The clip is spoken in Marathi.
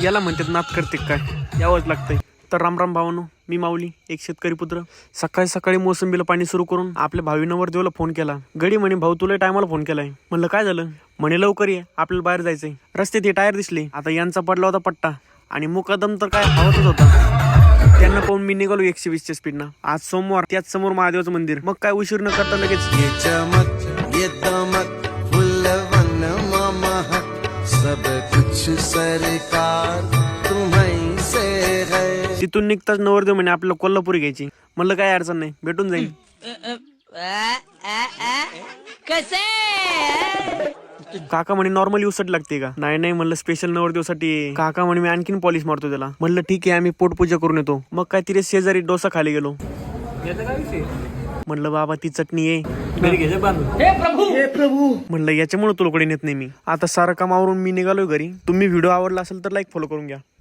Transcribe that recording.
याला म्हणतात नात करते काय, यावंच लागतंय. तर रामराम भावानो, मी माऊली, एक शेतकरी पुत्र. सकाळी सकाळी मोसंबीला पाणी सुरू करून आपल्या भावी नवरदेवाला फोन केला. गडी म्हणे भाऊ तुला टायमाला फोन केलाय. म्हणलं काय झालं? म्हणे लवकर ये, आपल्याला बाहेर जायचंय. रस्त्यात हे टायर दिसले. आता यांचा पडला होता पट्टा आणि मुकादम तर काय हवातच होता. त्यांना पाहून मी निघालो 120च्या स्पीडनं. आज सोमवार, त्याच समोर महादेवाचं मंदिर. मग काय उशीर न करता लगेच सब कुछ सरकार तुम्हीं से है. तिथून निघताच नवरदेव म्हणे आपल्याला कोल्हापुरी घ्यायची. म्हणलं काय अडचण नाही, भेटून जाईल. काका म्हणे नॉर्मल यूजसाठी लागते का? नाही म्हणलं स्पेशल नवरदेवासाठी. काका म्हणे मी आणखीन पॉलिश मारतो त्याला. म्हणलं ठीक आहे, आम्ही पोटपूजा करून येतो. मग काय तिथे शेजारी डोसा खाली गेलो. म्हणलं बाबा ती चटणी आहे. म्हणलं याच्यामुळे तुला कडे नेत नाही मी. आता सारं काम आवरून मी निघालोय घरी. तुम्ही व्हिडिओ आवडला असेल तर लाईक फॉलो करून घ्या.